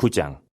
9장.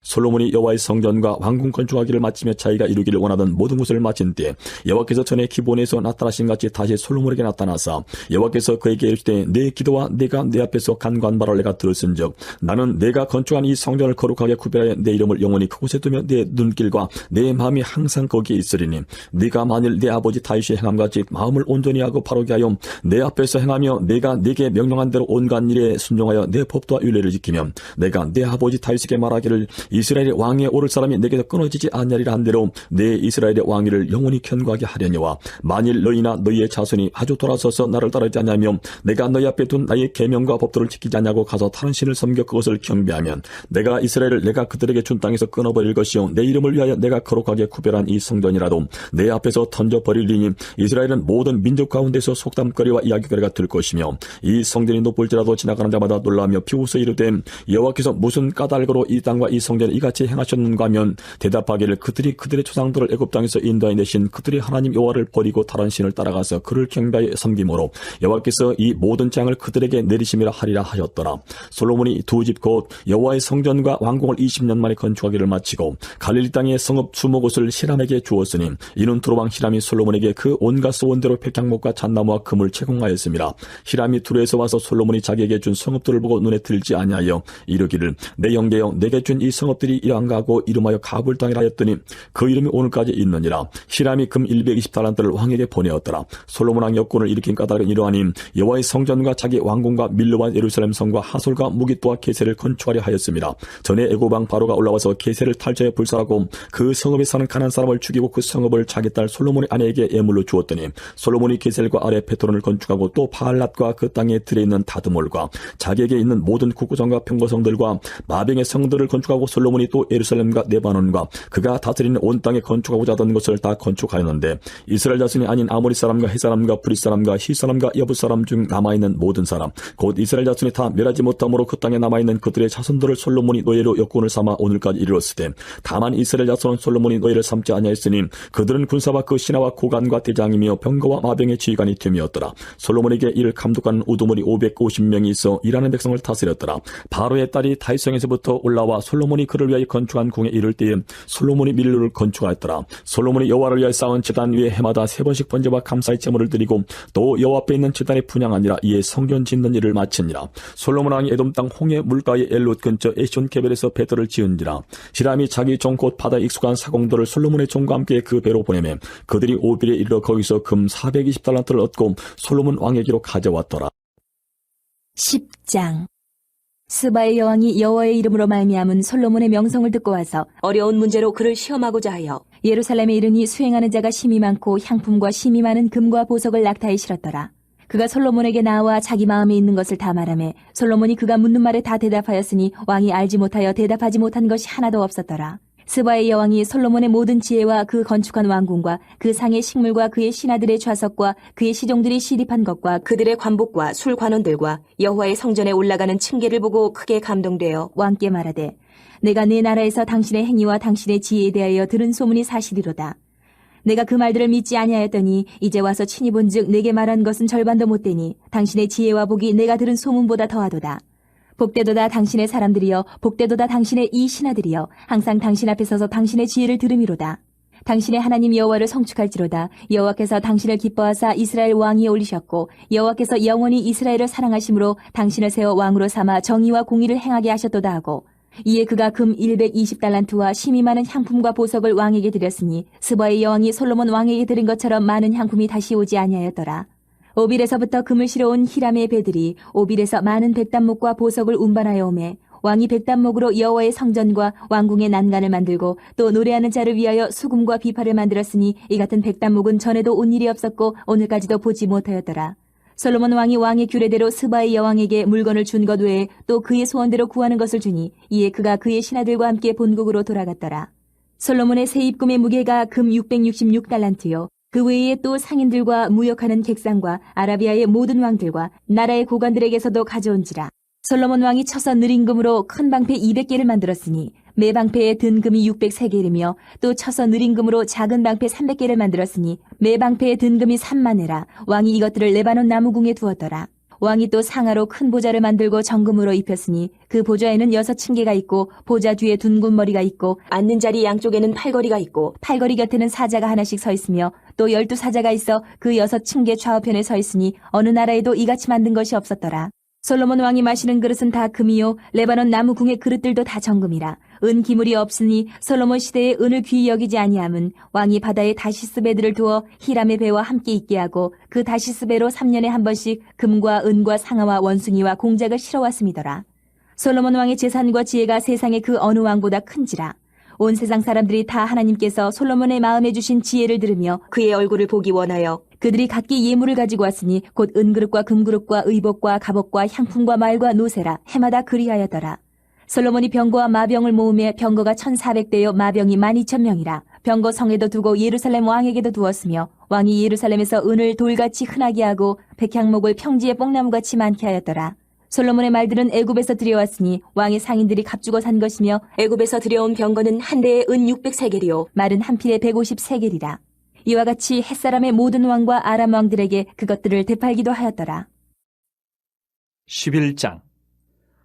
솔로몬이 여호와의 성전과 왕궁 건축하기를 마치며 자기가 이루기를 원하던 모든 것을 마친 때에 여호와께서 전에 기브온에서 나타나신 같이 다시 솔로몬에게 나타나사 여호와께서 그에게 이르시되 내 기도와 내가 내 앞에서 간구한 바를 내가 들었은즉 나는 내가 건축한 이 성전을 거룩하게 구별하여 내 이름을 영원히 그곳에 두며 내 눈길과 내 마음이 항상 거기에 있으리니 네가 만일 내 아버지 다윗이 행함같이 마음을 온전히 하고 바르게 하여 내 앞에서 행하며 내가 네게 명령한 대로 온갖 일에 순종하여 내 법도와 율례를 지키면 내가 내 아버지 다윗에게 말하기를 이스라엘의 왕에 오를 사람이 내게서 끊어지지 않으리라 한 대로 내 이스라엘의 왕위를 영원히 견고하게 하려니와 만일 너희나 너희의 자손이 아주 돌아서서 나를 따르지 않냐며 내가 너희 앞에 둔 나의 계명과 법도를 지키지 않냐고 가서 다른 신을 섬겨 그것을 경배하면 내가 이스라엘을 내가 그들에게 준 땅에서 끊어버릴 것이요 내 이름을 위하여 내가 거룩하게 구별한 이 성전이라도 내 앞에서 던져버리리니 이스라엘은 모든 민족 가운데서 속담거리와 이야기거리가 될 것이며 이 성전이 높을지라도 지나가는 자마다 놀라며 비웃어 이르되 여호와께서 무슨 까닭으로 이 땅과 이 성전을 이같이 행하셨는가 하면 대답하기를 그들이 그들의 조상들을 애굽 땅에서 인도해 내신 그들의 하나님 여호와를 버리고 다른 신을 따라가서 그를 경배하여 섬김으로 여호와께서 이 모든 재앙을 그들에게 내리심이라 하리라 하였더라. 솔로몬이 두 집 곧 여호와의 성전과 왕궁을 20년 만에 건축하기를 마치고 갈릴리 땅의 성읍 20곳을 히람에게 주었으니 이는 두로왕 히람이 솔로몬에게 그 온갖 소원대로 백향목과 잣나무와 금을 제공하였습니다. 히람이 두로에서 와서 솔로몬이 자기에게 준 성읍들을 보고 눈에 들지 아니하여 이르기를 내 형제여 내게 준 이 성읍들이 이러한가 하고 이름하여 가불 땅이라 하였더니 그 이름이 오늘까지 있느니라. 히람이 금 120달란트를 왕에게 보내었더라. 솔로몬 왕 역군을 일으킨 까닭은 이러하니 여호와의 성전과 자기 왕궁과 밀로와 예루살렘 성과 하솔과 무깃도와 게세를 건축하려 하였습니다. 전에 애굽 왕 바로가 올라와서 게세를 탈취해 불살하고 그 성읍에 사는 가난한 사람을 죽이고 그 성읍을 자기 딸 솔로몬의 아내에게 예물로 주었더니 솔로몬이 게셀과 아래 베토론을 건축하고 또 바알랏과 그 땅에 들에 있는 다드몰과 자기에게 있는 모든 국구성과 평거성들과 마병의 성들을 건축하고 솔로몬이 또 예루살렘과 레바논과 그가 다스리는 온 땅에 건축하고자 하던 것을 다 건축하였는데 이스라엘 자손이 아닌 아모리 사람과 헷 사람과 브릿 사람과 히 사람과 여부 사람 중 남아있는 모든 사람 곧 이스라엘 자손이 다 멸하지 못함으로 그 땅에 남아있는 그들의 자손들을 솔로몬이 노예로 역군을 삼아 오늘까지 이르렀으되 다만 이스라엘 자손은 솔로몬이 노예를 삼지 아니하였으니 그들은 군사와 그 신하와 고관과 대장이며 병거와 마병의 지휘관이 됨이었더라. 솔로몬에게 이를 감독하는 우두머리 550명이 있어 일하는 백성을 다스렸더라. 바로의 딸이 다윗성에서부터 올라와 솔로몬이 그를 위하여 건축한 궁에 이를 때에 솔로몬이 밀로를 건축하였더라. 솔로몬이 여호와를 위하여 쌓은 제단 위에 해마다 3번씩 번제와 감사의 제물을 드리고 또 여호와 앞에 있는 제단에 분향하니라. 이에 성전 짓는 일을 마치니라. 솔로몬 왕이 에돔 땅 홍해 물가의 엘롯 근처 에시온 게벨에서 배들을 지은지라. 히람이 자기 종 곧 바다에 익숙한 사공들을 솔로몬의 종과 함께 그 배로 보내매 그들이 오빌에 이르러 거기서 금 420달란트를 얻고 솔로몬 왕에게로 가져왔더라. 10장. 스바의 여왕이 여호와의 이름으로 말미암은 솔로몬의 명성을 듣고 와서 어려운 문제로 그를 시험하고자 하여 예루살렘에 이르니 수행하는 자가 심히 많고 향품과 심히 많은 금과 보석을 낙타에 실었더라. 그가 솔로몬에게 나와 자기 마음에 있는 것을 다 말하매 솔로몬이 그가 묻는 말에 다 대답하였으니 왕이 알지 못하여 대답하지 못한 것이 하나도 없었더라. 스바의 여왕이 솔로몬의 모든 지혜와 그 건축한 왕궁과 그 상의 식물과 그의 신하들의 좌석과 그의 시종들이 시립한 것과 그들의 관복과 술 관원들과 여호와의 성전에 올라가는 층계를 보고 크게 감동되어 왕께 말하되 내가 내 나라에서 당신의 행위와 당신의 지혜에 대하여 들은 소문이 사실이로다. 내가 그 말들을 믿지 아니하였더니 이제 와서 친히 본즉 내게 말한 것은 절반도 못되니 당신의 지혜와 복이 내가 들은 소문보다 더하도다. 복되도다 당신의 사람들이여 복되도다 당신의 이 신하들이여 항상 당신 앞에 서서 당신의 지혜를 들음이로다. 당신의 하나님 여호와를 성축할지로다. 여호와께서 당신을 기뻐하사 이스라엘 왕위에 올리셨고 여호와께서 영원히 이스라엘을 사랑하심으로 당신을 세워 왕으로 삼아 정의와 공의를 행하게 하셨도다 하고 이에 그가 금 120달란트와 심히 많은 향품과 보석을 왕에게 드렸으니 스바의 여왕이 솔로몬 왕에게 드린 것처럼 많은 향품이 다시 오지 아니하였더라. 오빌에서부터 금을 실어온 히람의 배들이 오빌에서 많은 백단목과 보석을 운반하여 오매 왕이 백단목으로 여호와의 성전과 왕궁의 난간을 만들고 또 노래하는 자를 위하여 수금과 비파를 만들었으니 이 같은 백단목은 전에도 온 일이 없었고 오늘까지도 보지 못하였더라. 솔로몬 왕이 왕의 규례대로 스바의 여왕에게 물건을 준 것 외에 또 그의 소원대로 구하는 것을 주니 이에 그가 그의 신하들과 함께 본국으로 돌아갔더라. 솔로몬의 세입금의 무게가 금 666달란트요. 그 외에 또 상인들과 무역하는 객상과 아라비아의 모든 왕들과 나라의 고관들에게서도 가져온지라. 솔로몬 왕이 쳐서 느린 금으로 큰 방패 200개를 만들었으니 매 방패에 든 금이 600세겔이며 또 쳐서 느린 금으로 작은 방패 300개를 만들었으니 매 방패에 든 금이 3만 회라. 왕이 이것들을 레바논 나무궁에 두었더라. 왕이 또 상아로 큰 보좌를 만들고 정금으로 입혔으니 그 보좌에는 6층계가 있고 보좌 뒤에 둔군 머리가 있고 앉는 자리 양쪽에는 팔걸이가 있고 팔걸이 곁에는 사자가 하나씩 서 있으며 또 12사자가 있어 그 6층계 좌우편에 서 있으니 어느 나라에도 이같이 만든 것이 없었더라. 솔로몬 왕이 마시는 그릇은 다 금이요 레바논 나무 궁의 그릇들도 다 정금이라. 은 기물이 없으니 솔로몬 시대에 은을 귀히 여기지 아니함은 왕이 바다에 다시스 배들을 두어 히람의 배와 함께 있게 하고 그 다시스 배로 3년에 한 번씩 금과 은과 상아와 원숭이와 공작을 실어왔음이더라. 솔로몬 왕의 재산과 지혜가 세상의 그 어느 왕보다 큰지라. 온 세상 사람들이 다 하나님께서 솔로몬의 마음에 주신 지혜를 들으며 그의 얼굴을 보기 원하여 그들이 각기 예물을 가지고 왔으니 곧 은그릇과 금그릇과 의복과 갑옷과 향품과 말과 노새라 해마다 그리하였더라. 솔로몬이 병거와 마병을 모으며 병거가 1,400대요 마병이 12,000명이라. 병거 성에도 두고 예루살렘 왕에게도 두었으며 왕이 예루살렘에서 은을 돌같이 흔하게 하고 백향목을 평지에 뽕나무같이 많게 하였더라. 솔로몬의 말들은 애굽에서 들여왔으니 왕의 상인들이 값주고 산 것이며 애굽에서 들여온 병거는 한 대에 은 600세겔이요 말은 한 필에 150세겔이라. 이와 같이 햇사람의 모든 왕과 아람 왕들에게 그것들을 되팔기도 하였더라. 11장.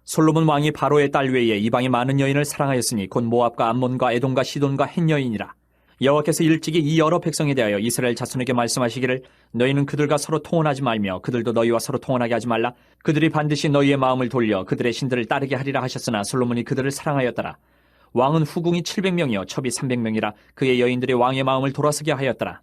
솔로몬 왕이 바로의 딸 외에 이방의 많은 여인을 사랑하였으니 곧 모압과 암몬과 에돔과 시돈과 헷 여인이라. 여호와께서 일찍이 이 여러 백성에 대하여 이스라엘 자손에게 말씀하시기를 너희는 그들과 서로 통혼하지 말며 그들도 너희와 서로 통혼하게 하지 말라. 그들이 반드시 너희의 마음을 돌려 그들의 신들을 따르게 하리라 하셨으나 솔로몬이 그들을 사랑하였더라. 왕은 후궁이 700명이요 첩이 300명이라 그의 여인들이 왕의 마음을 돌아서게 하였더라.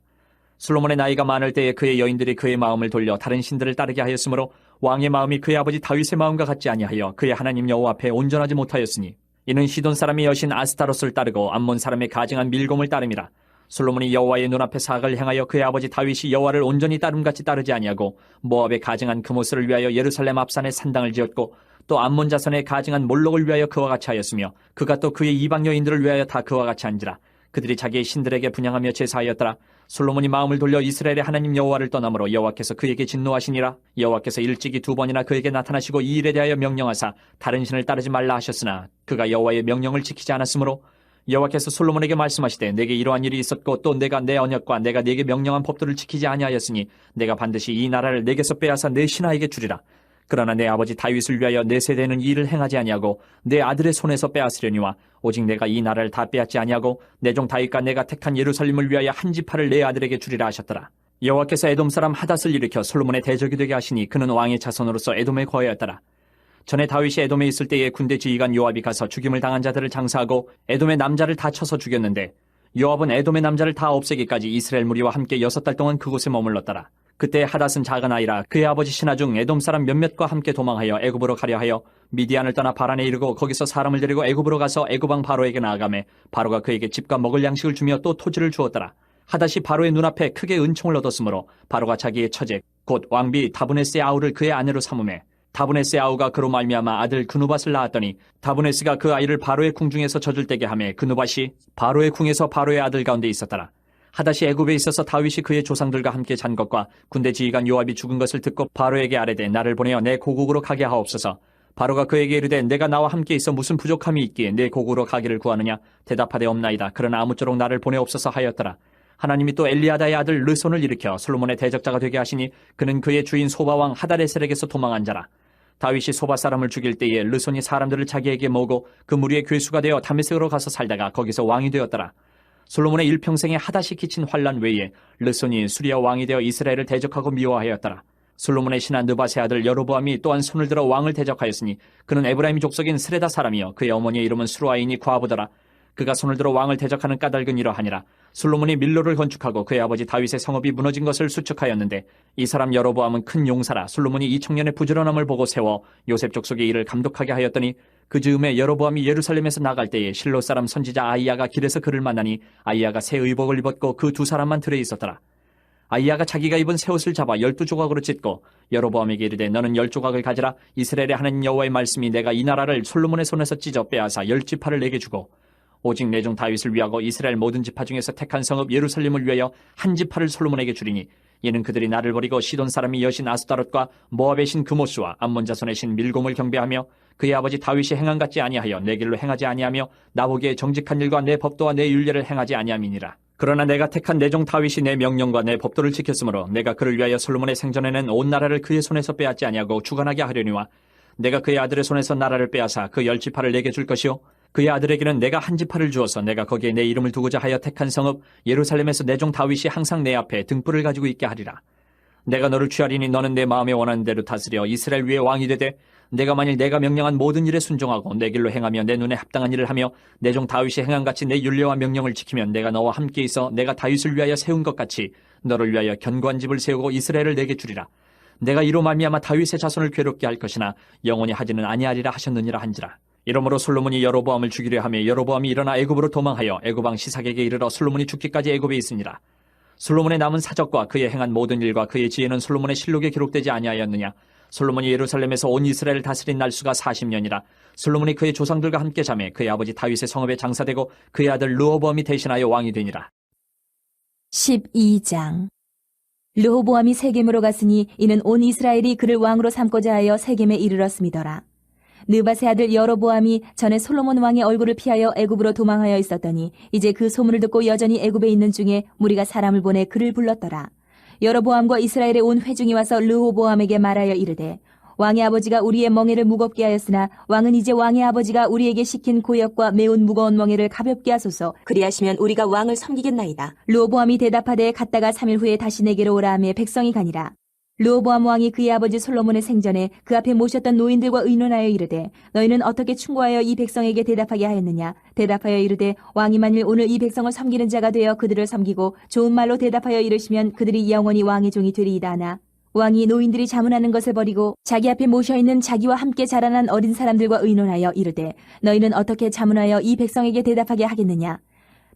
솔로몬의 나이가 많을 때에 그의 여인들이 그의 마음을 돌려 다른 신들을 따르게 하였으므로 왕의 마음이 그의 아버지 다윗의 마음과 같지 아니하여 그의 하나님 여호와 앞에 온전하지 못하였으니 이는 시돈 사람의 여신 아스타롯을 따르고 암몬 사람의 가증한 밀곰을 따름이라. 솔로몬이 여호와의 눈앞에 사악을 행하여 그의 아버지 다윗이 여호와를 온전히 따름같이 따르지 아니하고 모압의 가증한 그모스를 위하여 예루살렘 앞산에 산당을 지었고 또 암몬 자손의 가증한 몰록을 위하여 그와 같이 하였으며 그가 또 그의 이방 여인들을 위하여 다 그와 같이 한지라. 그들이 자기의 신들에게 분향하며 제사하였더라. 솔로몬이 마음을 돌려 이스라엘의 하나님 여호와를 떠나므로 여호와께서 그에게 진노하시니라. 여호와께서 일찍이 2번이나 그에게 나타나시고 이 일에 대하여 명령하사 다른 신을 따르지 말라 하셨으나 그가 여호와의 명령을 지키지 않았으므로 여호와께서 솔로몬에게 말씀하시되 내게 이러한 일이 있었고 또 내가 내 언약과 내가 네게 명령한 법도를 지키지 아니하였으니 내가 반드시 이 나라를 내게서 빼앗아 내 신하에게 주리라. 그러나 내 아버지 다윗을 위하여 내 세대는 이 일을 행하지 아니하고 내 아들의 손에서 빼앗으려니와 오직 내가 이 나라를 다 빼앗지 아니하고 내 종 다윗과 내가 택한 예루살렘을 위하여 한 지파를 내 아들에게 주리라 하셨더라. 여호와께서 에돔 사람 하닷을 일으켜 솔로몬의 대적이 되게 하시니 그는 왕의 자손으로서 에돔에 거하였더라. 전에 다윗이 에돔에 있을 때에 군대 지휘관 요압이 가서 죽임을 당한 자들을 장사하고 에돔의 남자를 다 쳐서 죽였는데 요압은 에돔의 남자를 다 없애기까지 이스라엘 무리와 함께 6달 동안 그곳에 머물렀더라. 그때 하닷은 작은 아이라 그의 아버지 신하 중 에돔 사람 몇몇과 함께 도망하여 애굽으로 가려 하여 미디안을 떠나 바란에 이르고 거기서 사람을 데리고 애굽으로 가서 애굽 왕 바로에게 나아가매 바로가 그에게 집과 먹을 양식을 주며 또 토지를 주었더라. 하닷이 바로의 눈앞에 크게 은총을 얻었으므로 바로가 자기의 처제 곧 왕비 다브네스의 아우를 그의 아내로 삼으매 다브네스의 아우가 그로 말미암아 아들 그누밧을 낳았더니 다브네스가 그 아이를 바로의 궁중에서 젖을 떼게 하매 그누밧이 바로의 궁에서 바로의 아들 가운데 있었더라. 하닷이 애굽에 있어서 다윗이 그의 조상들과 함께 잔 것과 군대 지휘관 요압이 죽은 것을 듣고 바로에게 아뢰되 나를 보내어 내 고국으로 가게 하옵소서. 바로가 그에게 이르되 내가 나와 함께 있어 무슨 부족함이 있기에 내 고국으로 가기를 구하느냐. 대답하되 없나이다. 그러나 아무쪼록 나를 보내옵소서 하였더라. 하나님이 또 엘리아다의 아들 르손을 일으켜 솔로몬의 대적자가 되게 하시니 그는 그의 주인 소바왕 하다레셀에게서 도망한 자라. 다윗이 소바 사람을 죽일 때에 르손이 사람들을 자기에게 모으고 그 무리의 괴수가 되어 다메섹으로 가서 살다가 거기서 왕이 되었더라. 솔로몬의 일평생에 하닷이 끼친 환란 외에 르손이 수리아 왕이 되어 이스라엘을 대적하고 미워하였더라. 솔로몬의 신하 느밧의 아들 여로보암이 또한 손을 들어 왕을 대적하였으니 그는 에브라임 족속인 스레다 사람이요 그의 어머니의 이름은 수루아이니 과부더라. 그가 손을 들어 왕을 대적하는 까닭은 이러하니라. 솔로몬이 밀로를 건축하고 그의 아버지 다윗의 성읍이 무너진 것을 수축하였는데 이 사람 여로보암은 큰 용사라. 솔로몬이 이 청년의 부지런함을 보고 세워 요셉 족속의 일을 감독하게 하였더니 그 즈음에 여로보암이 예루살렘에서 나갈 때에 실로 사람 선지자 아이야가 길에서 그를 만나니 아이야가 새 의복을 입었고 그 두 사람만 들에 있었더라. 아이야가 자기가 입은 새 옷을 잡아 12조각으로 찢고 여로보암에게 이르되 너는 10조각을 가지라. 이스라엘의 하나님 여호와의 말씀이 내가 이 나라를 솔로몬의 손에서 찢어 빼앗아 10지파를 내게 주고 오직 내 종 다윗을 위하고 이스라엘 모든 지파 중에서 택한 성읍 예루살렘을 위하여 한 지파를 솔로몬에게 주리니 이는 그들이 나를 버리고 시돈 사람이 여신 아스타롯과 모압의 신 그모스와 암몬 자손의 신 밀곰을 경배하며 그의 아버지 다윗이 행한 같지 아니하여 내 길로 행하지 아니하며 나보기에 정직한 일과 내 법도와 내 율례를 행하지 아니함이니라. 그러나 내가 택한 내 종 다윗이 내 명령과 내 법도를 지켰으므로 내가 그를 위하여 솔로몬의 생전에는 온 나라를 그의 손에서 빼앗지 아니하고 주관하게 하려니와 내가 그의 아들의 손에서 나라를 빼앗아 그 10지파를 내게 줄 것이요 그의 아들에게는 내가 한 지파를 주어서 내가 거기에 내 이름을 두고자 하여 택한 성읍 예루살렘에서 내 종 다윗이 항상 내 앞에 등불을 가지고 있게 하리라. 내가 너를 취하리니 너는 내 마음에 원하는 대로 다스려 이스라엘 위에 왕이 되되 내가 만일 내가 명령한 모든 일에 순종하고 내 길로 행하며 내 눈에 합당한 일을 하며 내 종 다윗이 행한 같이 내 율례와 명령을 지키면 내가 너와 함께 있어 내가 다윗을 위하여 세운 것 같이 너를 위하여 견고한 집을 세우고 이스라엘을 내게 주리라. 내가 이로 말미암아 다윗의 자손을 괴롭게 할 것이나 영원히 하지는 아니하리라 하셨느니라 한지라. 이러므로 솔로몬이 여로보암을 죽이려 하며 여로보암이 일어나 애굽으로 도망하여 애굽 왕 시삭에게 이르러 솔로몬이 죽기까지 애굽에 있으니라. 솔로몬의 남은 사적과 그의 행한 모든 일과 그의 지혜는 솔로몬의 실록에 기록되지 아니하였느냐. 솔로몬이 예루살렘에서 온 이스라엘을 다스린 날수가 40년이라. 솔로몬이 그의 조상들과 함께 잠에 그의 아버지 다윗의 성읍에 장사되고 그의 아들 르호보암이 대신하여 왕이 되니라. 12장. 르호보암이 세겜으로 갔으니 이는 온 이스라엘이 그를 왕으로 삼고자 하여 세겜에 이르렀음이더라. 느밧의 아들 여로보암이 전에 솔로몬 왕의 얼굴을 피하여 애굽으로 도망하여 있었더니 이제 그 소문을 듣고 여전히 애굽에 있는 중에 무리가 사람을 보내 그를 불렀더라. 여로보암과 이스라엘의 온 회중이 와서 르호보암에게 말하여 이르되 왕의 아버지가 우리의 멍에를 무겁게 하였으나 왕은 이제 왕의 아버지가 우리에게 시킨 고역과 매운 무거운 멍에를 가볍게 하소서. 그리하시면 우리가 왕을 섬기겠나이다. 르호보암이 대답하되 갔다가 3일 후에 다시 내게로 오라 하며 백성이 가니라. 르호보암 왕이 그의 아버지 솔로몬의 생전에 그 앞에 모셨던 노인들과 의논하여 이르되 너희는 어떻게 충고하여 이 백성에게 대답하게 하였느냐. 대답하여 이르되 왕이 만일 오늘 이 백성을 섬기는 자가 되어 그들을 섬기고 좋은 말로 대답하여 이르시면 그들이 영원히 왕의 종이 되리이다 하나 왕이 노인들이 자문하는 것을 버리고 자기 앞에 모셔있는 자기와 함께 자라난 어린 사람들과 의논하여 이르되 너희는 어떻게 자문하여 이 백성에게 대답하게 하겠느냐.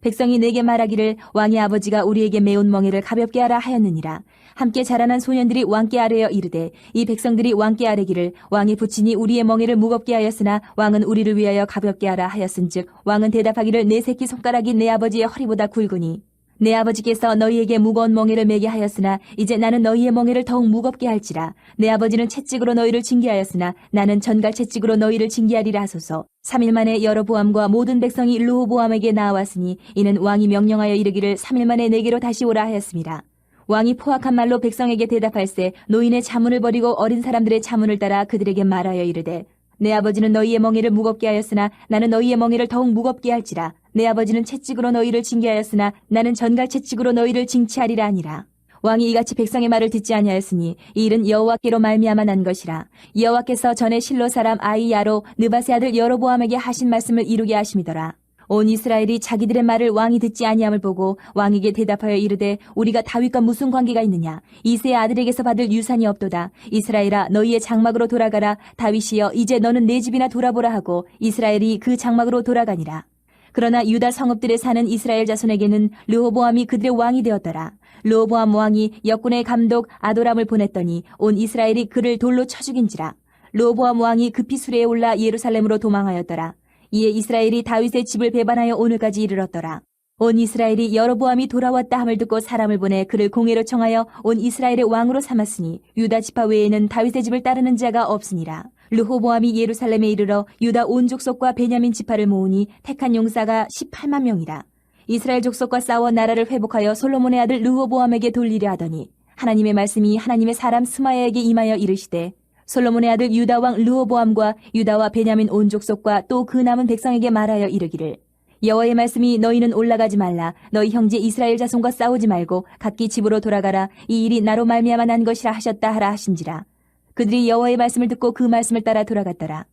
백성이 내게 말하기를 왕의 아버지가 우리에게 매운 멍에를 가볍게 하라 하였느니라. 함께 자라난 소년들이 왕께 아뢰어 이르되 이 백성들이 왕께 아뢰기를 왕의 부친이 우리의 멍에를 무겁게 하였으나 왕은 우리를 위하여 가볍게 하라 하였은즉 왕은 대답하기를 내 새끼 손가락이 내 아버지의 허리보다 굵으니 내 아버지께서 너희에게 무거운 멍에를 매게 하였으나 이제 나는 너희의 멍에를 더욱 무겁게 할지라. 내 아버지는 채찍으로 너희를 징계하였으나 나는 전갈 채찍으로 너희를 징계하리라 하소서. 3일 만에 여로보암과 모든 백성이 르호보암에게 나왔으니 이는 왕이 명령하여 이르기를 3일 만에 내게로 다시 오라 하였습니다. 왕이 포악한 말로 백성에게 대답할세 노인의 자문을 버리고 어린 사람들의 자문을 따라 그들에게 말하여 이르되 내 아버지는 너희의 멍에를 무겁게 하였으나 나는 너희의 멍에를 더욱 무겁게 할지라. 내 아버지는 채찍으로 너희를 징계하였으나 나는 전갈 채찍으로 너희를 징치하리라 하니라. 왕이 이같이 백성의 말을 듣지 아니하였으니 이 일은 여호와께로 말미암아 난 것이라. 여호와께서 전에 실로 사람 아이야로 느밧의 아들 여로보암에게 하신 말씀을 이루게 하심이더라. 온 이스라엘이 자기들의 말을 왕이 듣지 아니함을 보고 왕에게 대답하여 이르되 우리가 다윗과 무슨 관계가 있느냐. 이새의 아들에게서 받을 유산이 없도다. 이스라엘아 너희의 장막으로 돌아가라. 다윗이여 이제 너는 내 집이나 돌아보라 하고 이스라엘이 그 장막으로 돌아가니라. 그러나 유다 성읍들에 사는 이스라엘 자손에게는 르호보암이 그들의 왕이 되었더라. 르호보암 왕이 역군의 감독 아도람을 보냈더니 온 이스라엘이 그를 돌로 쳐 죽인지라. 르호보암 왕이 급히 수레에 올라 예루살렘으로 도망하였더라. 이에 이스라엘이 다윗의 집을 배반하여 오늘까지 이르렀더라. 온 이스라엘이 여로보암이 돌아왔다 함을 듣고 사람을 보내 그를 공회로 청하여 온 이스라엘의 왕으로 삼았으니 유다 지파 외에는 다윗의 집을 따르는 자가 없으니라. 르호보암이 예루살렘에 이르러 유다 온 족속과 베냐민 지파를 모으니 택한 용사가 18만 명이라. 이스라엘 족속과 싸워 나라를 회복하여 솔로몬의 아들 르호보암에게 돌리려 하더니 하나님의 말씀이 하나님의 사람 스마야에게 임하여 이르시되 솔로몬의 아들 유다 왕 르호보암과 유다와 베냐민 온 족속과 또 그 남은 백성에게 말하여 이르기를 여호와의 말씀이 너희는 올라가지 말라. 너희 형제 이스라엘 자손과 싸우지 말고 각기 집으로 돌아가라. 이 일이 나로 말미암아 난 것이라 하셨다 하라 하신지라. 그들이 여호와의 말씀을 듣고 그 말씀을 따라 돌아갔더라.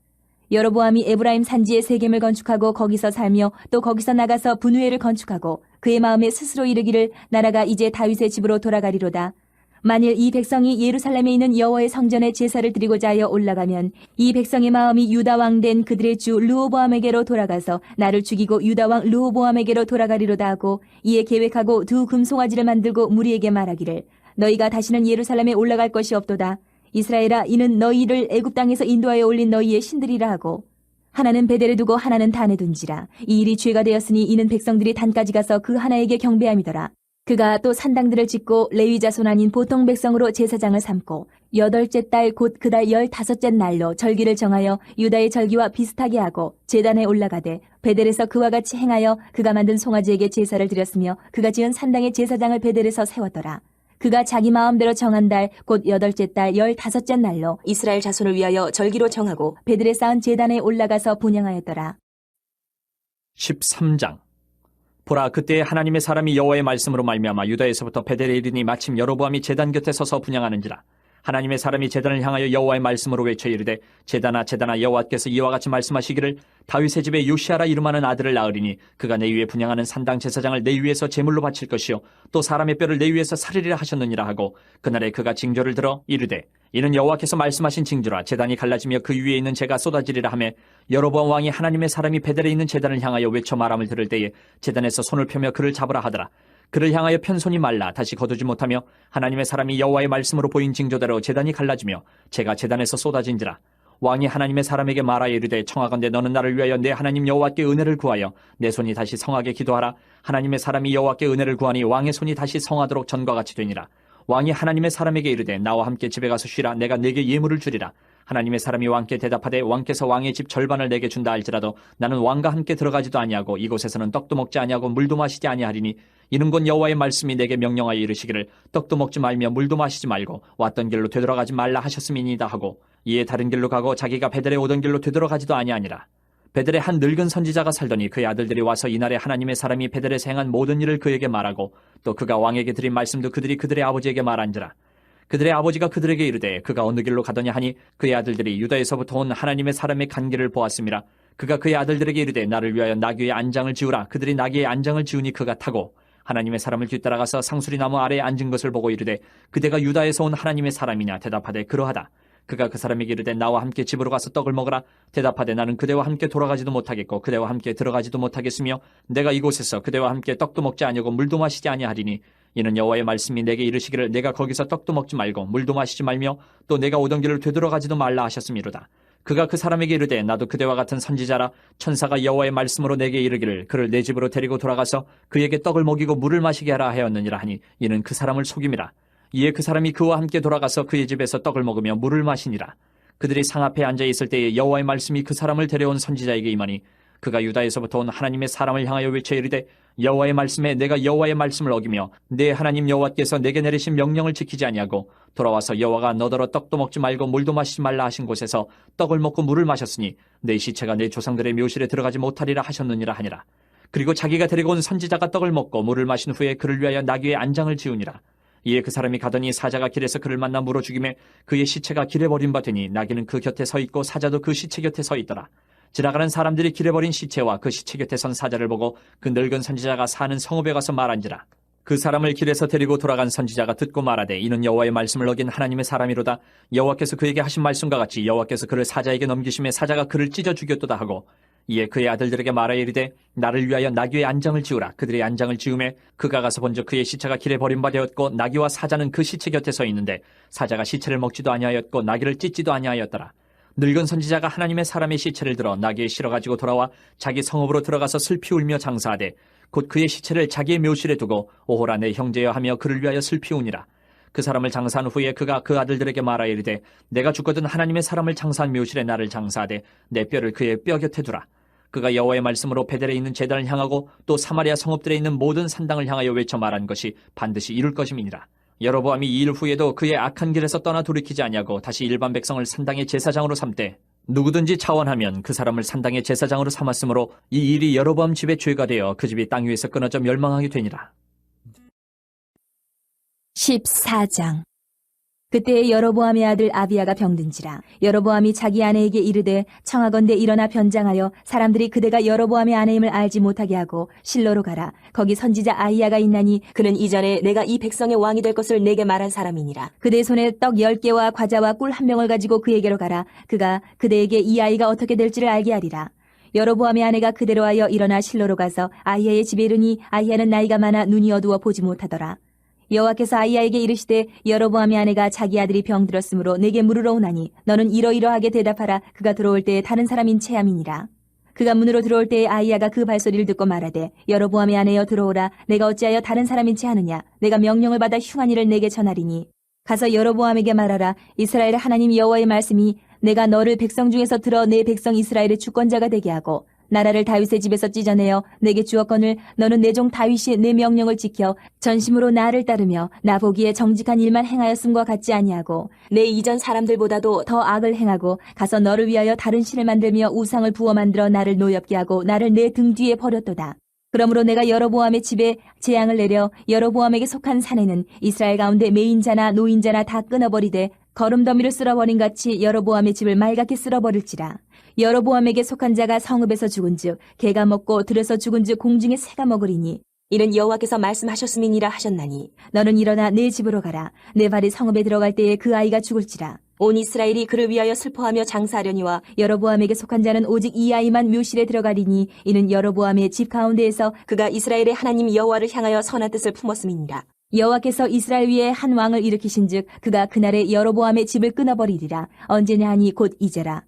여로보암이 에브라임 산지에 세겜을 건축하고 거기서 살며 또 거기서 나가서 분우엘을 건축하고 그의 마음에 스스로 이르기를 나라가 이제 다윗의 집으로 돌아가리로다. 만일 이 백성이 예루살렘에 있는 여호와의 성전에 제사를 드리고자 하여 올라가면 이 백성의 마음이 유다 왕 된 그들의 주 르호보암에게로 돌아가서 나를 죽이고 유다 왕 르호보암에게로 돌아가리로다 하고 이에 계획하고 두 금송아지를 만들고 무리에게 말하기를 너희가 다시는 예루살렘에 올라갈 것이 없도다. 이스라엘아 이는 너희를 애굽 땅에서 인도하여 올린 너희의 신들이라 하고 하나는 베델에 두고 하나는 단에 둔지라. 이 일이 죄가 되었으니 이는 백성들이 단까지 가서 그 하나에게 경배함이더라. 그가 또 산당들을 짓고 레위 자손 아닌 보통 백성으로 제사장을 삼고 8째 달 곧 그 달 15째 날로 절기를 정하여 유다의 절기와 비슷하게 하고 제단에 올라가되 베델에서 그와 같이 행하여 그가 만든 송아지에게 제사를 드렸으며 그가 지은 산당의 제사장을 베델에서 세웠더라. 그가 자기 마음대로 정한 달 곧 8째 달 15째 날로 이스라엘 자손을 위하여 절기로 정하고 베델에 쌓은 제단에 올라가서 분향하였더라. 13장. 보라, 그때 하나님의 사람이 여호와의 말씀으로 말미암아 유다에서부터 베델에 이르니 마침 여로보암이 제단 곁에 서서 분향하는지라. 하나님의 사람이 제단을 향하여 여호와의 말씀으로 외쳐 이르되, 제단아 제단아, 여호와께서 이와 같이 말씀하시기를 다윗의 집에 요시아라 이름하는 아들을 낳으리니 그가 내 위에 분향하는 산당 제사장을 내 위에서 제물로 바칠 것이요 또 사람의 뼈를 내 위에서 살리리라 하셨느니라 하고, 그날에 그가 징조를 들어 이르되, 이는 여호와께서 말씀하신 징조라. 제단이 갈라지며 그 위에 있는 재가 쏟아지리라 하매, 여로보암 왕이 하나님의 사람이 베델에 있는 제단을 향하여 외쳐 말함을 들을 때에 제단에서 손을 펴며 그를 잡으라 하더라. 그를 향하여 편 손이 말라 다시 거두지 못하며 하나님의 사람이 여호와의 말씀으로 보인 징조대로 제단이 갈라지며 재가 제단에서 쏟아진지라. 왕이 하나님의 사람에게 말하여 이르되, 청하건대 너는 나를 위하여 내 하나님 여호와께 은혜를 구하여 내 손이 다시 성하게 기도하라. 하나님의 사람이 여호와께 은혜를 구하니 왕의 손이 다시 성하도록 전과 같이 되니라. 왕이 하나님의 사람에게 이르되, 나와 함께 집에 가서 쉬라. 내가 내게 예물을 주리라. 하나님의 사람이 왕께 대답하되, 왕께서 왕의 집 절반을 내게 준다 할지라도 나는 왕과 함께 들어가지도 아니하고 이곳에서는 떡도 먹지 아니하고 물도 마시지 아니하리니, 이는 곧 여호와의 말씀이 내게 명령하여 이르시기를 떡도 먹지 말며 물도 마시지 말고 왔던 길로 되돌아가지 말라 하셨음이니이다 하고, 이에 다른 길로 가고 자기가 베델에 오던 길로 되돌아가지도 아니하니라. 베델에 한 늙은 선지자가 살더니 그의 아들들이 와서 이날에 하나님의 사람이 베델에서 행한 모든 일을 그에게 말하고 또 그가 왕에게 드린 말씀도 그들이 그들의 아버지에게 말한지라. 그들의 아버지가 그들에게 이르되, 그가 어느 길로 가더냐 하니 그의 아들들이 유다에서부터 온 하나님의 사람의 간 길을 보았음이라. 그가 그의 아들들에게 이르되, 나를 위하여 나귀의 안장을 지우라. 그들이 나귀의 안장을 지우니 그가 타고 하나님의 사람을 뒤따라가서 상수리 나무 아래에 앉은 것을 보고 이르되, 그대가 유다에서 온 하나님의 사람이냐? 대답하되, 그러하다. 그가 그 사람에게 이르되, 나와 함께 집으로 가서 떡을 먹으라. 대답하되, 나는 그대와 함께 돌아가지도 못하겠고 그대와 함께 들어가지도 못하겠으며 내가 이곳에서 그대와 함께 떡도 먹지 아니하고 물도 마시지 아니하리니, 이는 여호와의 말씀이 내게 이르시기를 내가 거기서 떡도 먹지 말고 물도 마시지 말며 또 내가 오던 길을 되돌아가지도 말라 하셨음이로다. 그가 그 사람에게 이르되, 나도 그대와 같은 선지자라. 천사가 여호와의 말씀으로 내게 이르기를 그를 내 집으로 데리고 돌아가서 그에게 떡을 먹이고 물을 마시게 하라 하였느니라 하니, 이는 그 사람을 속임이라. 이에 그 사람이 그와 함께 돌아가서 그의 집에서 떡을 먹으며 물을 마시니라. 그들이 상 앞에 앉아 있을 때에 여호와의 말씀이 그 사람을 데려온 선지자에게 임하니, 그가 유다에서부터 온 하나님의 사람을 향하여 외쳐 이르되, 여호와의 말씀에 내가 여호와의 말씀을 어기며 내 하나님 여호와께서 내게 내리신 명령을 지키지 아니하고 돌아와서 여호와가 너더러 떡도 먹지 말고 물도 마시지 말라 하신 곳에서 떡을 먹고 물을 마셨으니 내 시체가 내 조상들의 묘실에 들어가지 못하리라 하셨느니라 하니라. 그리고 자기가 데리고 온 선지자가 떡을 먹고 물을 마신 후에 그를 위하여 나귀의 안장을 지우니라. 이에 그 사람이 가더니 사자가 길에서 그를 만나 물어 죽이매 그의 시체가 길에 버림받으니 나귀는 그 곁에 서 있고 사자도 그 시체 곁에 서 있더라. 지나가는 사람들이 길에 버린 시체와 그 시체 곁에 선 사자를 보고 그 늙은 선지자가 사는 성읍에 가서 말한지라. 그 사람을 길에서 데리고 돌아간 선지자가 듣고 말하되, 이는 여호와의 말씀을 어긴 하나님의 사람이로다. 여호와께서 그에게 하신 말씀과 같이 여호와께서 그를 사자에게 넘기심에 사자가 그를 찢어 죽였도다 하고, 이에 그의 아들들에게 말하여 이르되, 나를 위하여 나귀의 안장을 지우라. 그들의 안장을 지우매 그가 가서 본즉 그의 시체가 길에 버림받았고 나귀와 사자는 그 시체 곁에 서 있는데 사자가 시체를 먹지도 아니하였고 나귀를 찢지도 아니하였더라. 늙은 선지자가 하나님의 사람의 시체를 들어 나귀에 실어가지고 돌아와 자기 성읍으로 들어가서 슬피 울며 장사하되 곧 그의 시체를 자기의 묘실에 두고 오호라 내 형제여 하며 그를 위하여 슬피 우니라. 그 사람을 장사한 후에 그가 그 아들들에게 말하여 이르되, 내가 죽거든 하나님의 사람을 장사한 묘실에 나를 장사하되 내 뼈를 그의 뼈 곁에 두라. 그가 여호와의 말씀으로 베델에 있는 제단을 향하고 또 사마리아 성읍들에 있는 모든 산당을 향하여 외쳐 말한 것이 반드시 이룰 것임이니라. 여로보암이 이 일 후에도 그의 악한 길에서 떠나 돌이키지 아니하고 다시 일반 백성을 산당의 제사장으로 삼되 누구든지 차원하면 그 사람을 산당의 제사장으로 삼았으므로 이 일이 여로보암 집의 죄가 되어 그 집이 땅 위에서 끊어져 멸망하게 되니라. 14장. 그때 여로보암의 아들 아비야가 병든지라. 여로보암이 자기 아내에게 이르되, 청하건대 일어나 변장하여 사람들이 그대가 여로보암의 아내임을 알지 못하게 하고 실로로 가라. 거기 선지자 아히야가 있나니 그는 이전에 내가 이 백성의 왕이 될 것을 내게 말한 사람이니라. 그대 손에 떡 10개와 과자와 꿀 1명을 가지고 그에게로 가라. 그가 그대에게 이 아이가 어떻게 될지를 알게 하리라. 여로보암의 아내가 그대로 하여 일어나 실로로 가서 아히야의 집에 이르니 아히야는 나이가 많아 눈이 어두워 보지 못하더라. 여호와께서 아히야에게 이르시되, 여로보암의 아내가 자기 아들이 병들었으므로 내게 물으러 오나니 너는 이러이러하게 대답하라. 그가 들어올 때에 다른 사람인 체함이니라. 그가 문으로 들어올 때에 아이야가 그 발소리를 듣고 말하되 여로보암의 아내여 들어오라. 내가 어찌하여 다른 사람인지 하느냐. 내가 명령을 받아 흉한 일을 내게 전하리니 가서 여로보암에게 말하라. 이스라엘의 하나님 여호와의 말씀이 내가 너를 백성 중에서 들어 내 백성 이스라엘의 주권자가 되게 하고 나라를 다윗의 집에서 찢어내어 내게 주었거늘 너는 내 종 다윗이 내 명령을 지켜 전심으로 나를 따르며 나 보기에 정직한 일만 행하였음과 같지 아니하고 내 이전 사람들보다도 더 악을 행하고 가서 너를 위하여 다른 신을 만들며 우상을 부어 만들어 나를 노엽게 하고 나를 내 등 뒤에 버렸도다. 그러므로 내가 여로보암의 집에 재앙을 내려 여로보암에게 속한 산에는 이스라엘 가운데 매인자나 노인자나 다 끊어버리되 거름더미를 쓸어버린 같이 여로보암의 집을 맑게 쓸어버릴지라. 여로보암에게 속한 자가 성읍에서 죽은즉 개가 먹고 들에서 죽은즉 공중에 새가 먹으리니 이는 여호와께서 말씀하셨음이니라 하셨나니 너는 일어나 내 집으로 가라. 내 발이 성읍에 들어갈 때에 그 아이가 죽을지라. 온 이스라엘이 그를 위하여 슬퍼하며 장사하려니와 여로보암에게 속한 자는 오직 이 아이만 묘실에 들어가리니 이는 여로보암의 집 가운데에서 그가 이스라엘의 하나님 여호와를 향하여 선한 뜻을 품었음이니라. 여호와께서 이스라엘 위에 한 왕을 일으키신즉 그가 그날에 여로보암의 집을 끊어버리리라. 언제냐 하니 곧 이제라.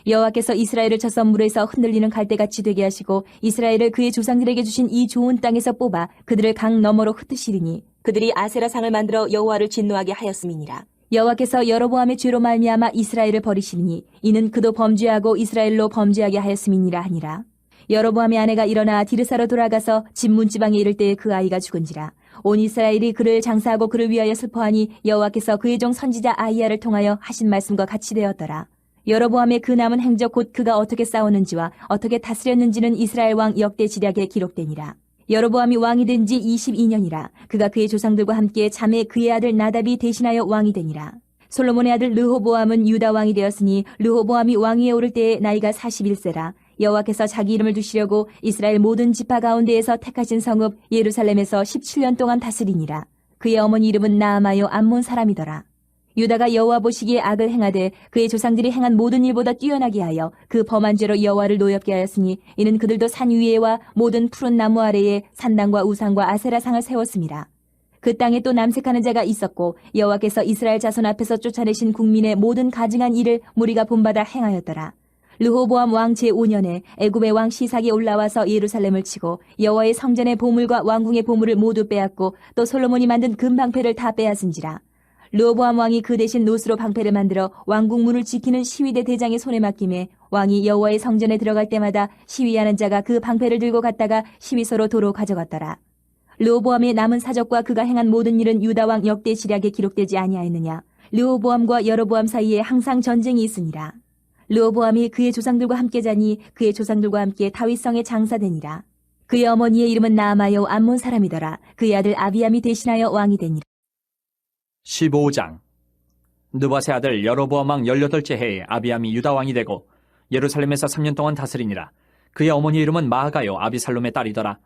여호와께서 이스라엘을 쳐서 물에서 흔들리는 갈대같이 되게 하시고 이스라엘을 그의 조상들에게 주신 이 좋은 땅에서 뽑아 그들을 강 너머로 흩으시리니 그들이 아세라상을 만들어 여호와를 진노하게 하였음이니라. 여호와께서 여로보암의 죄로 말미암아 이스라엘을 버리시니 이는 그도 범죄하고 이스라엘로 범죄하게 하였음이니라 하니라. 여로보암의 아내가 일어나 디르사로 돌아가서 집 문지방에 이를 때에 그 아이가 죽은지라. 온 이스라엘이 그를 장사하고 그를 위하여 슬퍼하니 여호와께서 그의 종 선지자 아이야를 통하여 하신 말씀과 같이 되었더라. 여로보암의 그 남은 행적 곧 그가 어떻게 싸웠는지와 어떻게 다스렸는지는 이스라엘 왕 역대 지략에 기록되니라. 여로보암이 왕이 된 지 22년이라. 그가 그의 조상들과 함께 자매 그의 아들 나답이 대신하여 왕이 되니라. 솔로몬의 아들 르호보암은 유다 왕이 되었으니 르호보암이 왕위에 오를 때에 나이가 41세라. 여호와께서 자기 이름을 두시려고 이스라엘 모든 지파 가운데에서 택하신 성읍 예루살렘에서 17년 동안 다스리니라. 그의 어머니 이름은 나아마요 암몬 사람이더라. 유다가 여호와 보시기에 악을 행하되 그의 조상들이 행한 모든 일보다 뛰어나게 하여 그 범한 죄로 여호와를 노엽게 하였으니 이는 그들도 산 위에와 모든 푸른 나무 아래에 산당과 우상과 아세라상을 세웠습니다. 그 땅에 또 남색하는 자가 있었고 여호와께서 이스라엘 자손 앞에서 쫓아내신 국민의 모든 가증한 일을 무리가 본받아 행하였더라. 르호보암 왕 제5년에 애굽의 왕 시삭이 올라와서 예루살렘을 치고 여호와의 성전의 보물과 왕궁의 보물을 모두 빼앗고 또 솔로몬이 만든 금방패를 다 빼앗은지라. 르호보암 왕이 그 대신 노스로 방패를 만들어 왕궁 문을 지키는 시위대 대장의 손에 맡김에 왕이 여호와의 성전에 들어갈 때마다 시위하는 자가 그 방패를 들고 갔다가 시위소로 도로 가져갔더라. 르호보암의 남은 사적과 그가 행한 모든 일은 유다 왕 역대 지략에 기록되지 아니하였느냐. 르호보암과 여로보암 사이에 항상 전쟁이 있으니라. 르호보암이 그의 조상들과 함께 자니 그의 조상들과 함께 다윗성에 장사되니라. 그의 어머니의 이름은 나아마요 암몬 사람이더라. 그의 아들 아비암이 대신하여 왕이 되니라. 15장. 느밧의 아들 여로보암 왕 18째 해에 아비암이 유다 왕이 되고 예루살렘에서 3년 동안 다스리니라. 그의 어머니 이름은 마아가요 아비살롬의 딸이더라.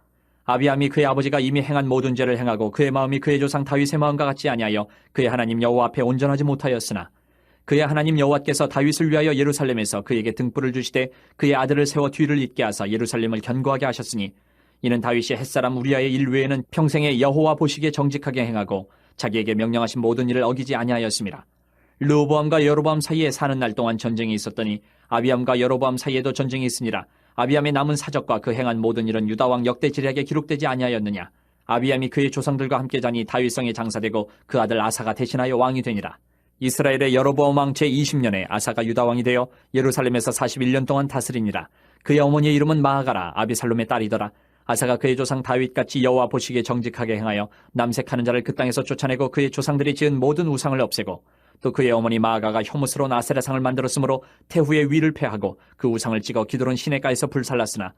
아비암이 그의 아버지가 이미 행한 모든 죄를 행하고 그의 마음이 그의 조상 다윗의 마음과 같지 아니하여 그의 하나님 여호와 앞에 온전하지 못하였으나 그의 하나님 여호와께서 다윗을 위하여 예루살렘에서 그에게 등불을 주시되 그의 아들을 세워 뒤를 잇게 하사 예루살렘을 견고하게 하셨으니 이는 다윗이 햇사람 우리아의 일 외에는 평생에 여호와 보시기에 정직하게 행하고 자기에게 명령하신 모든 일을 어기지 아니하였습니다. 르호보암과 여로보암 사이에 사는 날 동안 전쟁이 있었더니 아비암과 여로보암 사이에도 전쟁이 있으니라. 아비암의 남은 사적과 그 행한 모든 일은 유다 왕 역대 지략에 기록되지 아니하였느냐. 아비암이 그의 조상들과 함께 자니 다윗성에 장사되고 그 아들 아사가 대신하여 왕이 되니라. 이스라엘의 여로보암 왕 제20년에 아사가 유다 왕이 되어 예루살렘에서 41년 동안 다스리니라. 그의 어머니의 이름은 마아가라 아비살롬의 딸이더라. 아사가 그의 조상 다윗같이 여호와 보시기에 정직하게 행하여 남색하는 자를 그 땅에서 쫓아내고 그의 조상들이 지은 모든 우상을 없애고 또 그의 어머니 마아가가 혐오스러운 아세라상을 만들었으므로 태후의 위를 패하고 그 우상을 찍어 기드론 시내가에서 불살랐으나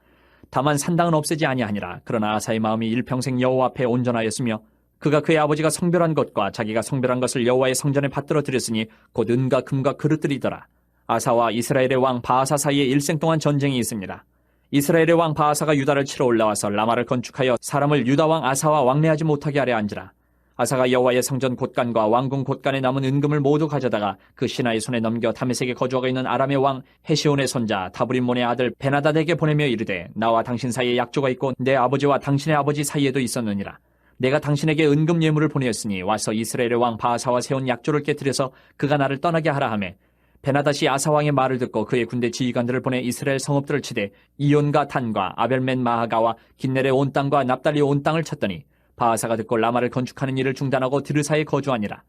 다만 산당은 없애지 아니하니라. 그러나 아사의 마음이 일평생 여호와 앞에 온전하였으며 그가 그의 아버지가 성별한 것과 자기가 성별한 것을 여호와의 성전에 받들어 드렸으니 곧 은과 금과 그릇들이더라. 아사와 이스라엘의 왕 바아사 사이에 일생 동안 전쟁이 있습니다. 이스라엘의 왕 바아사가 유다를 치러 올라와서 라마를 건축하여 사람을 유다 왕 아사와 왕래하지 못하게 하려 한지라. 아사가 여호와의 성전 곳간과 왕궁 곳간에 남은 은금을 모두 가져다가 그 신하의 손에 넘겨 다메섹에 거주하고 있는 아람의 왕 헤시온의 손자 다브림몬의 아들 베나닷에게 보내며 이르되 나와 당신 사이에 약조가 있고 내 아버지와 당신의 아버지 사이에도 있었느니라. 내가 당신에게 은금 예물을 보내었으니 와서 이스라엘의 왕 바아사와 세운 약조를 깨뜨려서 그가 나를 떠나게 하라 하매 베나닷이 아사 왕의 말을 듣고 그의 군대 지휘관들을 보내 이스라엘 성읍들을 치되 이온과 단과 아벨멘 마하가와 긴넬의 온 땅과 납달리 온 땅을 쳤더니 바하사가 듣고 라마를 건축하는 일을 중단하고 드르사에 거주하니라.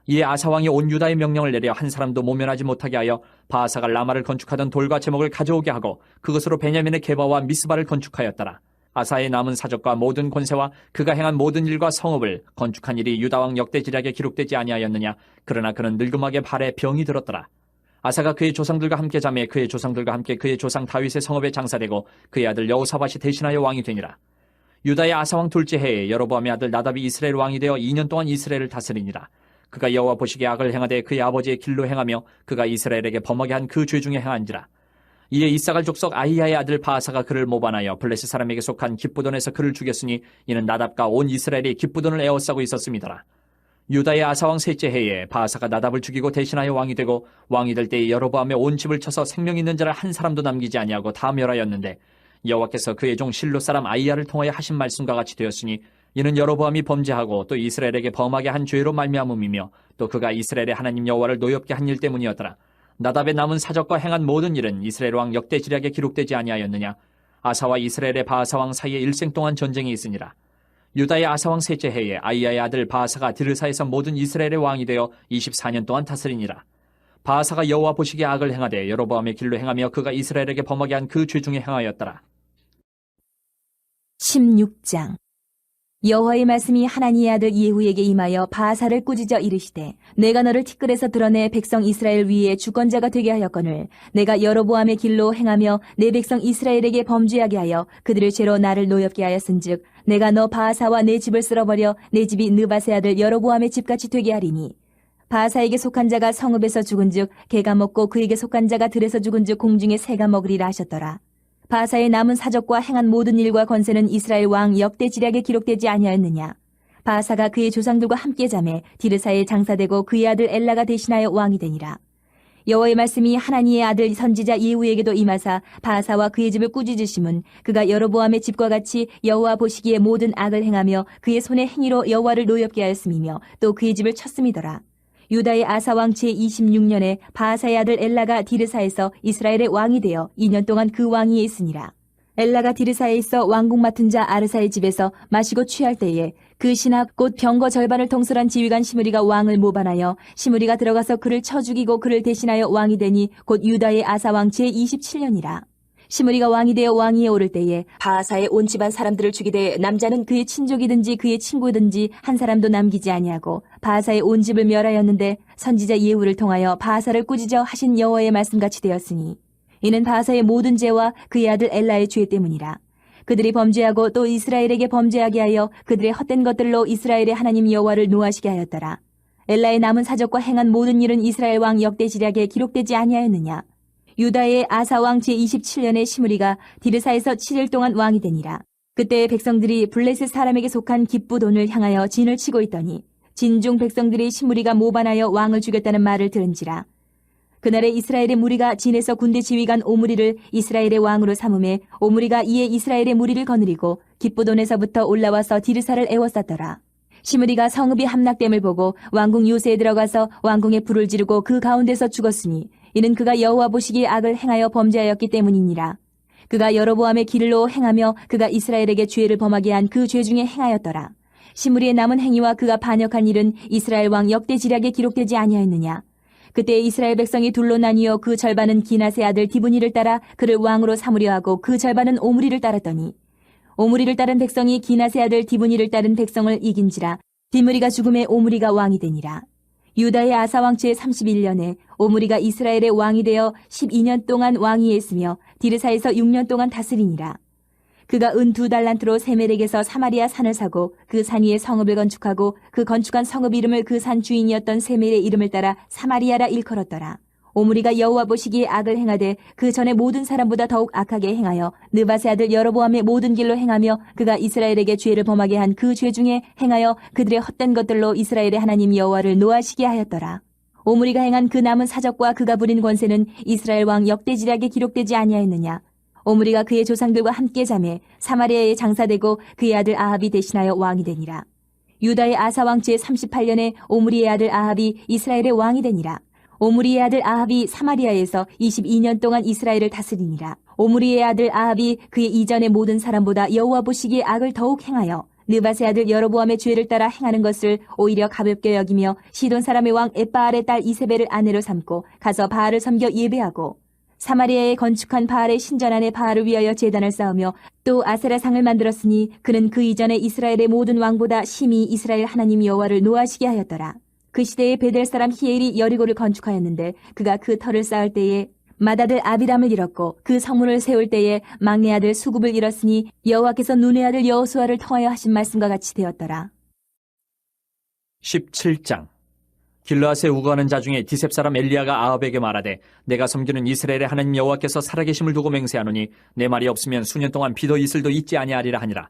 이에 아사 왕이 온 유다의 명령을 내려 한 사람도 모면하지 못하게 하여 바하사가 라마를 건축하던 돌과 제목을 가져오게 하고 그것으로 베냐민의 게바와 미스바를 건축하였더라. 아사의 남은 사적과 모든 권세와 그가 행한 모든 일과 성읍을 건축한 일이 유다왕 역대지략에 기록되지 아니하였느냐. 그러나 그는 늙음하게 발에 병이 들었더라. 아사가 그의 조상들과 함께 자매 그의 조상들과 함께 그의 조상 다윗의 성읍에 장사되고 그의 아들 여호사밧이 대신하여 왕이 되니라. 유다의 아사왕 둘째 해에 여로보암의 아들 나답이 이스라엘 왕이 되어 2년 동안 이스라엘을 다스리니라. 그가 여호와 보시기에 악을 행하되 그의 아버지의 길로 행하며 그가 이스라엘에게 범하게 한 그 죄 중에 행한지라. 이에 이사갈 족속 아히야의 아들 바하사가 그를 모반하여 블레셋 사람에게 속한 기브돈에서 그를 죽였으니 이는 나답과 온 이스라엘이 기브돈을 에워싸고 있었음이더라. 유다의 아사왕 셋째 해에 바하사가 나답을 죽이고 대신하여 왕이 되고 왕이 될 때에 여로보암의 온 집을 쳐서 생명 있는 자를 한 사람도 남기지 아니하고 다 멸하였는데 여호와께서 그의 종 실로 사람 아히야를 통하여 하신 말씀과 같이 되었으니 이는 여로보암이 범죄하고 또 이스라엘에게 범하게 한 죄로 말미암음이며 또 그가 이스라엘의 하나님 여호와를 노엽게 한 일 때문이었더라. 나답의 남은 사적과 행한 모든 일은 이스라엘 왕 역대지략에 기록되지 아니하였느냐. 아사와 이스라엘의 바하사 왕 사이에 일생 동안 전쟁이 있으니라. 유다의 아사 왕 셋째 해에 아히야의 아들 바하사가 디르사에서 모든 이스라엘의 왕이 되어 24년 동안 다스리니라. 바하사가 여호와 보시기에 악을 행하되 여로보암의 길로 행하며 그가 이스라엘에게 범하게 한 그 죄 중에 행하였더라. 16장. 여호와의 말씀이 하나니의 아들 예후에게 임하여 바하사를 꾸짖어 이르시되 내가 너를 티끌에서 드러내 백성 이스라엘 위에 주권자가 되게 하였거늘 내가 여로보암의 길로 행하며 내 백성 이스라엘에게 범죄하게 하여 그들의 죄로 나를 노엽게 하였은즉 내가 너 바하사와 내 집을 쓸어버려 내 집이 느바세 아들 여로보암의 집같이 되게 하리니 바하사에게 속한 자가 성읍에서 죽은즉 개가 먹고 그에게 속한 자가 들에서 죽은즉 공중에 새가 먹으리라 하셨더라. 바하사의 남은 사적과 행한 모든 일과 권세는 이스라엘 왕 역대지략에 기록되지 아니하였느냐. 바하사가 그의 조상들과 함께 자매 디르사에 장사되고 그의 아들 엘라가 대신하여 왕이 되니라. 여호와의 말씀이 하나니의 아들 선지자 예후에게도 임하사 바하사와 그의 집을 꾸짖으심은 그가 여로보암의 집과 같이 여호와 보시기에 모든 악을 행하며 그의 손의 행위로 여호와를 노엽게 하였음이며 또 그의 집을 쳤음이더라. 유다의 아사왕 제26년에 바하사의 아들 엘라가 디르사에서 이스라엘의 왕이 되어 2년 동안 그 왕위에 있으니라. 엘라가 디르사에 있어 왕궁 맡은 자 아르사의 집에서 마시고 취할 때에 그 신하 곧 병거 절반을 통솔한 지휘관 시므리가 왕을 모반하여 시므리가 들어가서 그를 쳐 죽이고 그를 대신하여 왕이 되니 곧 유다의 아사왕 제27년이라. 시므리가 왕이 되어 왕위에 오를 때에 바하사의 온 집안 사람들을 죽이되 남자는 그의 친족이든지 그의 친구든지 한 사람도 남기지 아니하고 바하사의 온 집을 멸하였는데 선지자 예후를 통하여 바하사를 꾸짖어 하신 여호와의 말씀같이 되었으니 이는 바하사의 모든 죄와 그의 아들 엘라의 죄 때문이라. 그들이 범죄하고 또 이스라엘에게 범죄하게 하여 그들의 헛된 것들로 이스라엘의 하나님 여호와를 노하시게 하였더라. 엘라의 남은 사적과 행한 모든 일은 이스라엘 왕 역대지략에 기록되지 아니하였느냐. 유다의 아사왕 제27년에 시므리가 디르사에서 7일 동안 왕이 되니라. 그때 백성들이 블레셋 사람에게 속한 기브돈을 향하여 진을 치고 있더니 진중 백성들이 시므리가 모반하여 왕을 죽였다는 말을 들은지라. 그날에 이스라엘의 무리가 진에서 군대 지휘관 오므리를 이스라엘의 왕으로 삼음에 오므리가 이에 이스라엘의 무리를 거느리고 기브돈에서부터 올라와서 디르사를 에워쌌더라. 시므리가 성읍이 함락됨을 보고 왕궁 요새에 들어가서 왕궁에 불을 지르고 그 가운데서 죽었으니 이는 그가 여호와 보시기에 악을 행하여 범죄하였기 때문이니라. 그가 여로보암의 길로 행하며 그가 이스라엘에게 죄를 범하게 한 그 죄 중에 행하였더라. 시므리의 남은 행위와 그가 반역한 일은 이스라엘 왕 역대지략에 기록되지 아니하였느냐. 그때 이스라엘 백성이 둘로 나뉘어 그 절반은 기낫의 아들 디브니를 따라 그를 왕으로 삼으려 하고 그 절반은 오므리를 따랐더니 오므리를 따른 백성이 기낫의 아들 디브니를 따른 백성을 이긴지라. 디므리가 죽음에 오므리가 왕이 되니라. 유다의 아사왕 제31년에 오므리가 이스라엘의 왕이 되어 12년 동안 왕위에 있으며 디르사에서 6년 동안 다스리니라. 그가 은 2달란트로 세멜에게서 사마리아 산을 사고 그 산 위에 성읍을 건축하고 그 건축한 성읍 이름을 그 산 주인이었던 세멜의 이름을 따라 사마리아라 일컬었더라. 오므리가 여호와 보시기에 악을 행하되 그 전에 모든 사람보다 더욱 악하게 행하여 느바세 아들 여로보암의 모든 길로 행하며 그가 이스라엘에게 죄를 범하게 한 그 죄 중에 행하여 그들의 헛된 것들로 이스라엘의 하나님 여호와를 노하시게 하였더라. 오므리가 행한 그 남은 사적과 그가 부린 권세는 이스라엘 왕 역대지략에 기록되지 아니하였느냐. 오므리가 그의 조상들과 함께 자매 사마리아에 장사되고 그의 아들 아합이 대신하여 왕이 되니라. 유다의 아사왕 제38년에 오므리의 아들 아합이 이스라엘의 왕이 되니라. 오므리의 아들 아합이 사마리아에서 22년 동안 이스라엘을 다스리니라. 오므리의 아들 아합이 그의 이전의 모든 사람보다 여호와 보시기에 악을 더욱 행하여 느밧의 아들 여로보암의 죄를 따라 행하는 것을 오히려 가볍게 여기며 시돈 사람의 왕 엣바알의 딸 이세벨을 아내로 삼고 가서 바알을 섬겨 예배하고 사마리아에 건축한 바알의 신전 안에 바알을 위하여 제단을 쌓으며 또 아세라상을 만들었으니 그는 그 이전에 이스라엘의 모든 왕보다 심히 이스라엘 하나님 여호와를 노하시게 하였더라. 그 시대에 베델 사람 히엘이 여리고를 건축하였는데 그가 그 터를 쌓을 때에 맏아들 아비람을 잃었고 그 성문을 세울 때에 막내 아들 수굽을 잃었으니 여호와께서 눈의 아들 여호수아를 통하여 하신 말씀과 같이 되었더라. 17장. 길르앗에 우거하는 자 중에 디셉 사람 엘리야가 아합에게 말하되 내가 섬기는 이스라엘의 하나님 여호와께서 살아계심을 두고 맹세하노니 내 말이 없으면 수년 동안 비도 이슬도 있지 아니하리라 하니라.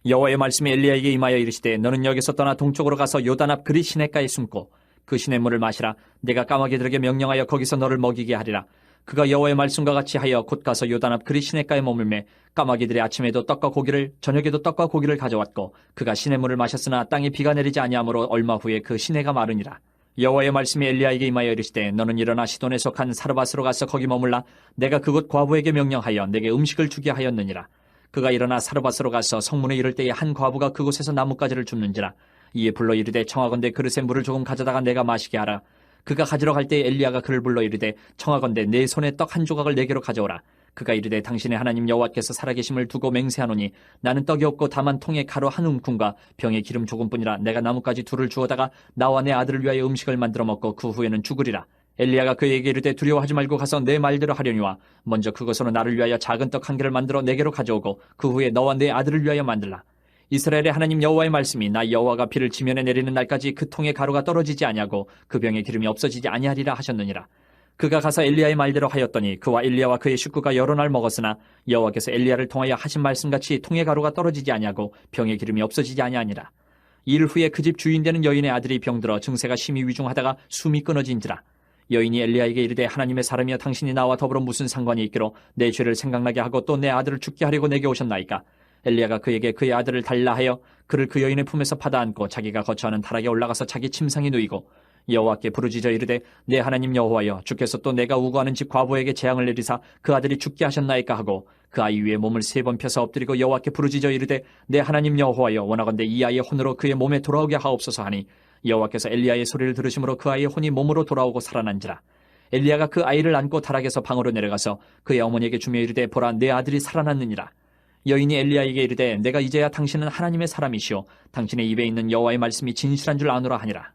여호와의 말씀이 엘리야에게 임하여 이르시되 너는 여기서 떠나 동쪽으로 가서 요단 앞 그리 시냇가에 숨고 그 시냇물을 마시라. 내가 까마귀들에게 명령하여 거기서 너를 먹이게 하리라. 그가 여호와의 말씀과 같이 하여 곧 가서 요단 앞 그리 시냇가에 머물매 까마귀들이 아침에도 떡과 고기를 저녁에도 떡과 고기를 가져왔고 그가 시냇물을 마셨으나 땅에 비가 내리지 아니하므로 얼마 후에 그 시내가 마르니라. 여호와의 말씀이 엘리야에게 임하여 이르시되 너는 일어나 시돈에 속한 사르밧으로 가서 거기 머물라. 내가 그곳 과부에게 명령하여 내게 음식을 주게 하였느니라. 그가 일어나 사르밧으로 가서 성문에 이를 때에 한 과부가 그곳에서 나뭇가지를 줍는지라. 이에 불러 이르되 청하건대 그릇에 물을 조금 가져다가 내가 마시게 하라. 그가 가지러 갈 때에 엘리야가 그를 불러 이르되 청하건대 내 손에 떡 한 조각을 내게로 가져오라. 그가 이르되 당신의 하나님 여호와께서 살아계심을 두고 맹세하노니 나는 떡이 없고 다만 통에 가루 한 움큼과 병에 기름 조금뿐이라. 내가 나뭇가지 둘을 주어다가 나와 내 아들을 위하여 음식을 만들어 먹고 그 후에는 죽으리라. 엘리야가 그에게 이르되 두려워하지 말고 가서 내 말대로 하려니와 먼저 그것으로 나를 위하여 작은 떡 한 개를 만들어 내게로 가져오고 그 후에 너와 내 아들을 위하여 만들라. 이스라엘의 하나님 여호와의 말씀이 나 여호와가 비를 지면에 내리는 날까지 그 통에 가루가 떨어지지 아니하고 그 병에 기름이 없어지지 아니하리라 하셨느니라. 그가 가서 엘리야의 말대로 하였더니 그와 엘리야와 그의 식구가 여러 날 먹었으나 여호와께서 엘리야를 통하여 하신 말씀같이 통에 가루가 떨어지지 아니하고 병에 기름이 없어지지 아니하니라. 일 후에 그 집 주인 되는 여인의 아들이 병들어 증세가 심히 위중하다가 숨이 끊어진지라. 여인이 엘리야에게 이르되 하나님의 사람이여 당신이 나와 더불어 무슨 상관이 있기로 내 죄를 생각나게 하고 또 내 아들을 죽게 하려고 내게 오셨나이까. 엘리야가 그에게 그의 아들을 달라 하여 그를 그 여인의 품에서 받아 안고 자기가 거처하는 타락에 올라가서 자기 침상에 누이고 여호와께 부르짖어 이르되 내 하나님 여호와여 주께서 또 내가 우거하는 집 과부에게 재앙을 내리사 그 아들이 죽게 하셨나이까 하고 그 아이 위에 몸을 3번 펴서 엎드리고 여호와께 부르짖어 이르되 내 하나님 여호와여 원하건대 이 아이의 혼으로 그의 몸에 돌아오게 하옵소서 하니 여호와께서 엘리야의 소리를 들으심으로 그 아이의 혼이 몸으로 돌아오고 살아난지라. 엘리야가 그 아이를 안고 타락에서 방으로 내려가서 그의 어머니에게 주며 이르되 보라 내 아들이 살아났느니라. 여인이 엘리야에게 이르되 내가 이제야 당신은 하나님의 사람이시오 당신의 입에 있는 여호와의 말씀이 진실한 줄 아노라 하니라.